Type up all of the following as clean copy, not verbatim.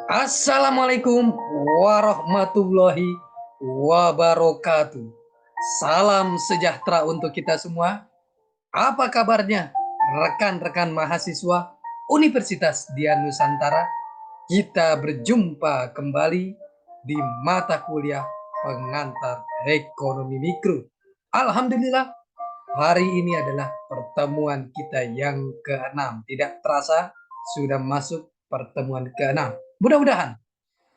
Assalamualaikum warahmatullahi wabarakatuh. Salam sejahtera untuk kita semua. Apa kabarnya rekan-rekan mahasiswa Universitas Dian Nusantara? Kita berjumpa kembali di mata kuliah pengantar ekonomi mikro. Alhamdulillah, hari ini adalah pertemuan kita yang ke-6. Tidak terasa sudah masuk pertemuan ke-6. Mudah-mudahan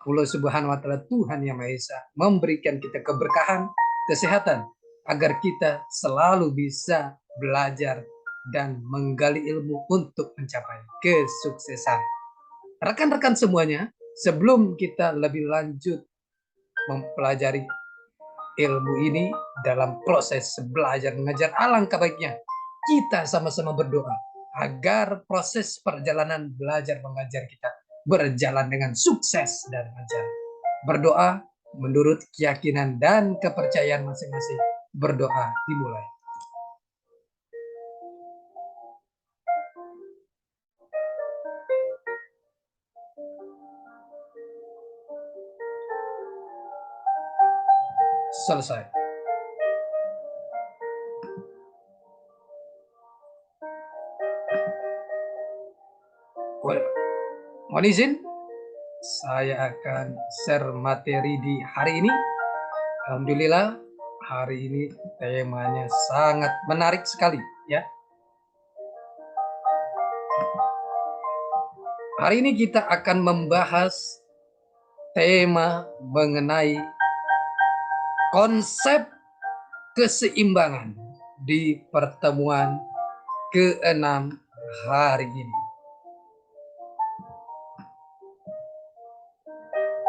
Allah Subhanahu wa Ta'ala, Tuhan Yang Maha Esa, memberikan kita keberkahan, kesehatan, agar kita selalu bisa belajar dan menggali ilmu untuk mencapai kesuksesan. Rekan-rekan semuanya, sebelum kita lebih lanjut mempelajari ilmu ini dalam proses belajar mengajar, alangkah baiknya kita sama-sama berdoa agar proses perjalanan belajar mengajar kita berjalan dengan sukses dan lancar. Berdoa menurut keyakinan dan kepercayaan masing-masing. Berdoa dimulai. Selesai. Mohon izin, saya akan share materi di hari ini. Alhamdulillah, hari ini temanya sangat menarik sekali, ya. Hari ini kita akan membahas tema mengenai konsep keseimbangan di pertemuan ke-6 hari ini.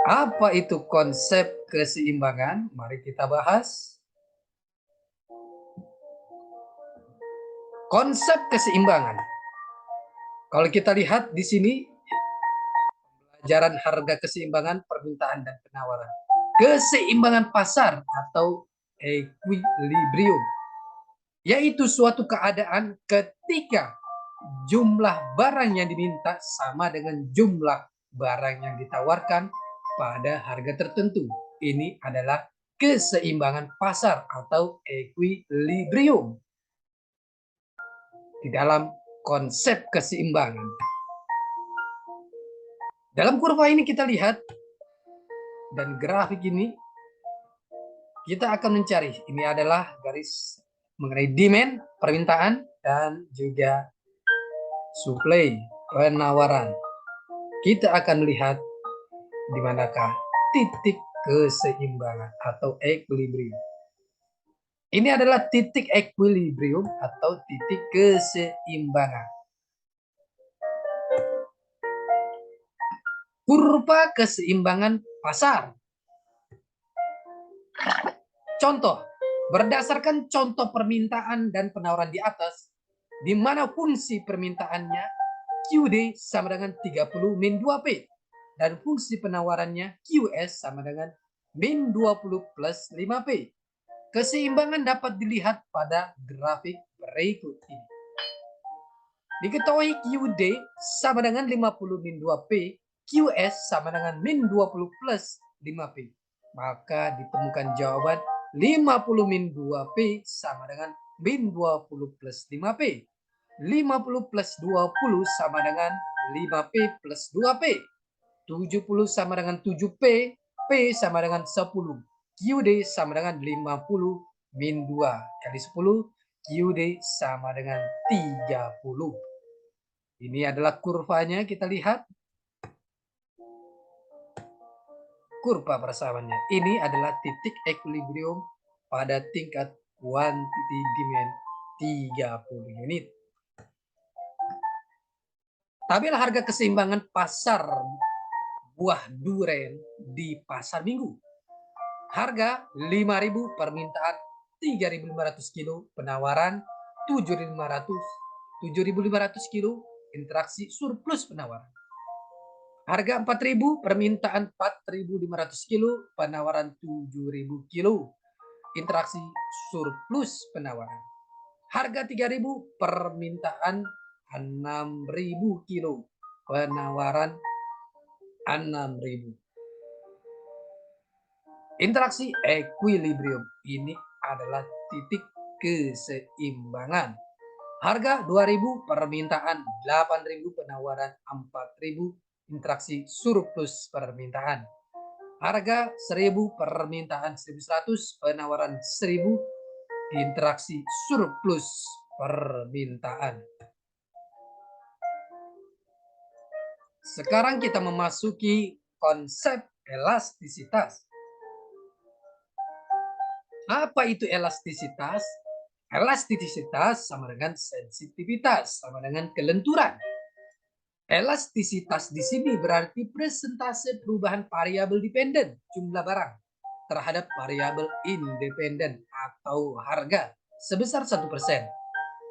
Apa itu konsep keseimbangan? Mari kita bahas. Konsep keseimbangan. Kalau kita lihat di sini, pembelajaran harga keseimbangan permintaan dan penawaran. Keseimbangan pasar atau equilibrium, yaitu suatu keadaan ketika jumlah barang yang diminta sama dengan jumlah barang yang ditawarkan pada harga tertentu. Ini adalah keseimbangan pasar atau equilibrium. Di dalam konsep keseimbangan, dalam kurva ini kita lihat, dan grafik ini kita akan mencari, ini adalah garis mengenai demand, permintaan, dan juga supply, penawaran. Kita akan melihat di manakah titik keseimbangan atau equilibrium. Ini adalah titik equilibrium atau titik keseimbangan. Kurva keseimbangan pasar. Contoh, berdasarkan contoh permintaan dan penawaran di atas, di mana fungsi permintaannya QD sama dengan 30 min 2P dan fungsi penawarannya QS sama dengan min 20 plus 5P. Keseimbangan dapat dilihat pada grafik berikut ini. Diketahui QD sama dengan 50 min 2P, QS sama dengan min 20 plus 5P. Maka ditemukan jawaban 50 min 2P sama dengan min 20 plus 5P. 50 plus 20 sama dengan 5P plus 2P. 70 sama dengan 7P, P sama dengan 10. QD sama dengan 50 min 2 kali 10, QD sama dengan 30. Ini adalah kurvanya, kita lihat. Kurva persamaannya. Ini adalah titik equilibrium pada tingkat quantity demand 30 unit. Tabel harga keseimbangan pasar buah duren di pasar minggu. Harga 5.000, permintaan 3.500 kilo, penawaran 7.500 kilo, interaksi surplus penawaran. Harga 4.000, permintaan 4.500 kilo, penawaran 7.000 kilo, interaksi surplus penawaran. Harga 3.000, permintaan 6.000 kilo, penawaran 6.000. Interaksi equilibrium ini adalah titik keseimbangan. Harga 2.000, permintaan 8.000, penawaran 4.000, interaksi surplus permintaan. Harga 1.000, permintaan 1.100, penawaran 1.000, interaksi surplus permintaan. Sekarang kita memasuki konsep elastisitas. Apa itu elastisitas? Elastisitas sama dengan sensitivitas, sama dengan kelenturan. Elastisitas di sini berarti persentase perubahan variabel dependen jumlah barang terhadap variabel independen atau harga sebesar 1%.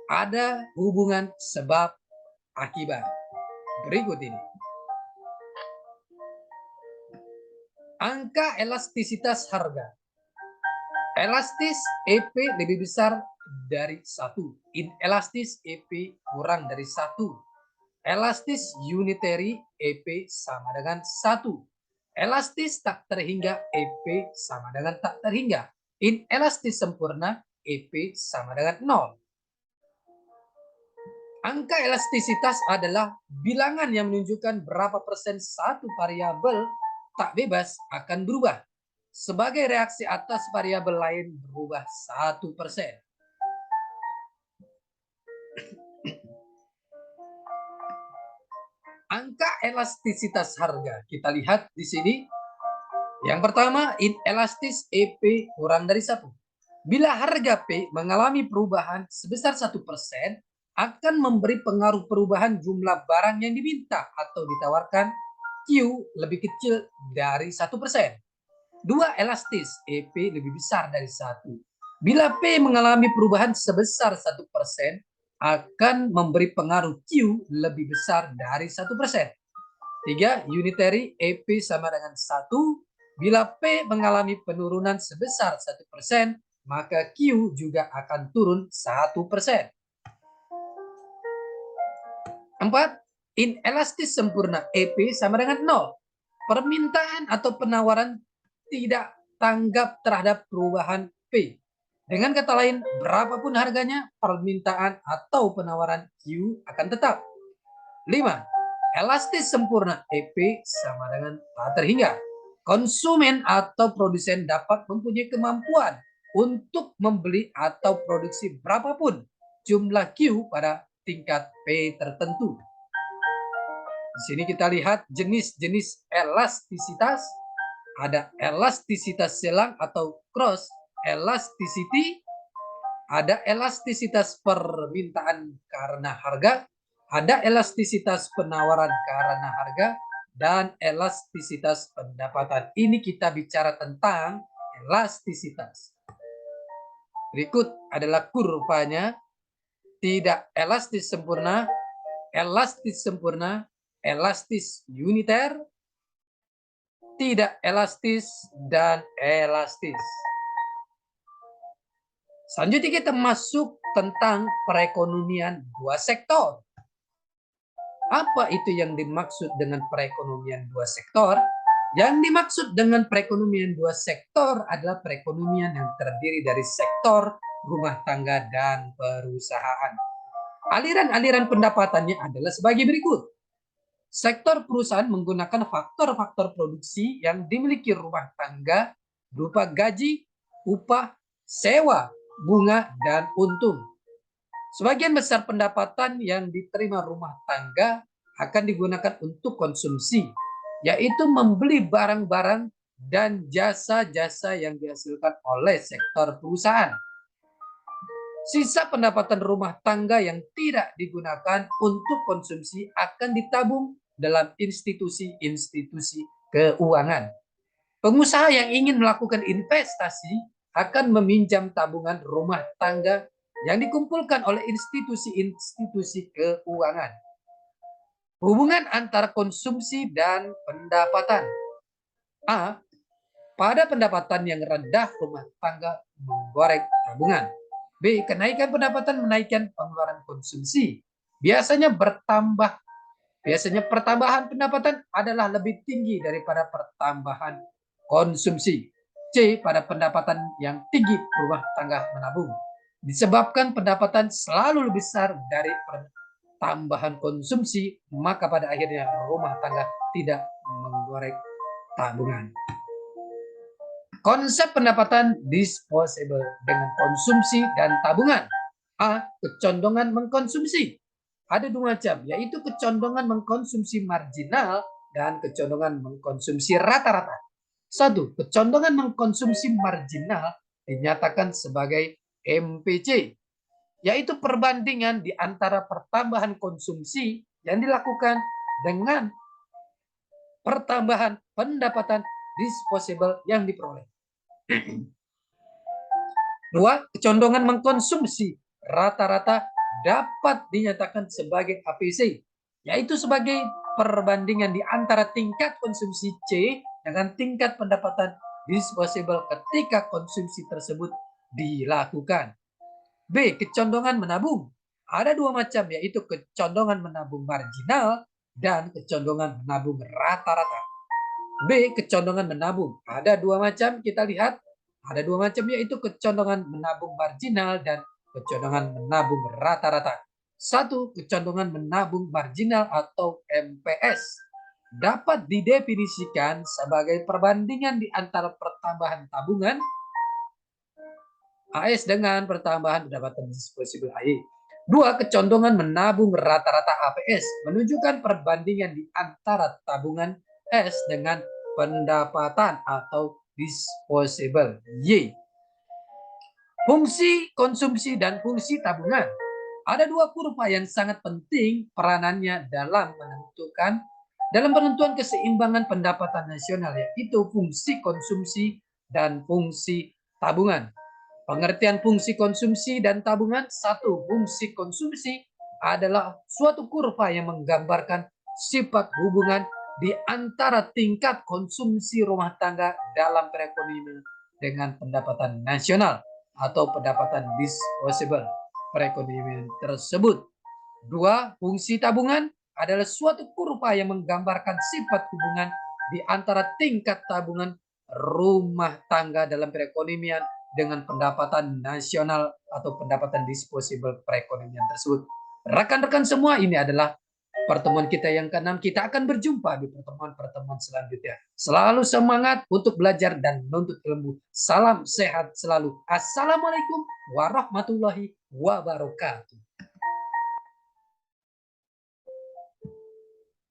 Ada hubungan sebab akibat. Berikut ini. Angka elastisitas harga. Elastis EP lebih besar dari 1. Inelastis EP kurang dari 1. Elastis unitary EP sama dengan 1. Elastis tak terhingga EP sama dengan tak terhingga. Inelastis sempurna EP sama dengan 0. Angka elastisitas adalah bilangan yang menunjukkan berapa persen satu variabel tak bebas akan berubah sebagai reaksi atas variabel lain berubah 1%. Angka elastisitas harga kita lihat di sini. Yang pertama, inelastis EP kurang dari 1. Bila harga P mengalami perubahan sebesar 1%, akan memberi pengaruh perubahan jumlah barang yang diminta atau ditawarkan Q lebih kecil dari 1%. 2. Elastis EP lebih besar dari 1. Bila P mengalami perubahan sebesar 1%, akan memberi pengaruh Q lebih besar dari 1%. 3. Unitary EP sama dengan 1. Bila P mengalami penurunan sebesar 1%, maka Q juga akan turun 1%. 4. Inelastis sempurna EP sama dengan 0. Permintaan atau penawaran tidak tanggap terhadap perubahan P. Dengan kata lain, berapapun harganya, permintaan atau penawaran Q akan tetap. 5. Elastis sempurna EP sama dengan tak terhingga. Konsumen atau produsen dapat mempunyai kemampuan untuk membeli atau produksi berapapun jumlah Q pada tingkat P tertentu. Di sini kita lihat jenis-jenis elastisitas. Ada elastisitas selang atau cross elasticity, ada elastisitas permintaan karena harga, ada elastisitas penawaran karena harga, dan elastisitas pendapatan. Ini kita bicara tentang elastisitas. Berikut adalah kurvanya. Tidak elastis sempurna, elastis sempurna, elastis uniter, tidak elastis, dan elastis. Selanjutnya kita masuk tentang perekonomian dua sektor. Apa itu yang dimaksud dengan perekonomian dua sektor? Yang dimaksud dengan perekonomian dua sektor adalah perekonomian yang terdiri dari sektor rumah tangga dan perusahaan. Aliran-aliran pendapatannya adalah sebagai berikut. Sektor perusahaan menggunakan faktor-faktor produksi yang dimiliki rumah tangga berupa gaji, upah, sewa, bunga, dan untung. Sebagian besar pendapatan yang diterima rumah tangga akan digunakan untuk konsumsi, yaitu membeli barang-barang dan jasa-jasa yang dihasilkan oleh sektor perusahaan. Sisa pendapatan rumah tangga yang tidak digunakan untuk konsumsi akan ditabung dalam institusi-institusi keuangan. Pengusaha yang ingin melakukan investasi akan meminjam tabungan rumah tangga yang dikumpulkan oleh institusi-institusi keuangan. Hubungan antara konsumsi dan pendapatan. A. Pada pendapatan yang rendah, rumah tangga menggoreng tabungan. B. Kenaikan pendapatan menaikkan pengeluaran konsumsi. Biasanya bertambah Biasanya pertambahan pendapatan adalah lebih tinggi daripada pertambahan konsumsi. C. Pada pendapatan yang tinggi, rumah tangga menabung. Disebabkan pendapatan selalu lebih besar dari tambahan konsumsi, maka pada akhirnya rumah tangga tidak menggoreng tabungan. Konsep pendapatan disposable dengan konsumsi dan tabungan. A. Kecondongan mengkonsumsi. Ada dua macam, yaitu kecondongan mengkonsumsi marginal dan kecondongan mengkonsumsi rata-rata. Satu, kecondongan mengkonsumsi marginal dinyatakan sebagai MPC, yaitu perbandingan di antara pertambahan konsumsi yang dilakukan dengan pertambahan pendapatan disposable yang diperoleh. Dua, kecondongan mengkonsumsi rata-rata dapat dinyatakan sebagai APC, yaitu sebagai perbandingan di antara tingkat konsumsi C dengan tingkat pendapatan disposable ketika konsumsi tersebut dilakukan. B. Kecondongan menabung. Ada dua macam, yaitu kecondongan menabung marginal dan kecondongan menabung rata-rata. B. Kecondongan menabung. Ada dua macam, kita lihat. Ada dua macam, yaitu kecondongan menabung marginal dan kecondongan menabung rata-rata. Satu, kecondongan menabung marginal atau MPS dapat didefinisikan sebagai perbandingan di antara pertambahan tabungan AS dengan pertambahan pendapatan disposable AY. Dua, kecondongan menabung rata-rata APS menunjukkan perbandingan di antara tabungan S dengan pendapatan atau disposable Y. Fungsi konsumsi dan fungsi tabungan. Ada dua kurva yang sangat penting peranannya dalam penentuan keseimbangan pendapatan nasional, yaitu fungsi konsumsi dan fungsi tabungan. Pengertian fungsi konsumsi dan tabungan. Satu, fungsi konsumsi adalah suatu kurva yang menggambarkan sifat hubungan di antara tingkat konsumsi rumah tangga dalam perekonomian dengan pendapatan nasional atau pendapatan disposable perekonomian tersebut. Dua, fungsi tabungan adalah suatu kurva yang menggambarkan sifat hubungan di antara tingkat tabungan rumah tangga dalam perekonomian dengan pendapatan nasional atau pendapatan disposable perekonomian tersebut. Rekan-rekan semua, ini adalah pertemuan kita yang ke-6. Kita akan berjumpa di pertemuan-pertemuan selanjutnya. Selalu semangat untuk belajar dan menuntut ilmu. Salam sehat selalu. Assalamualaikum warahmatullahi wabarakatuh.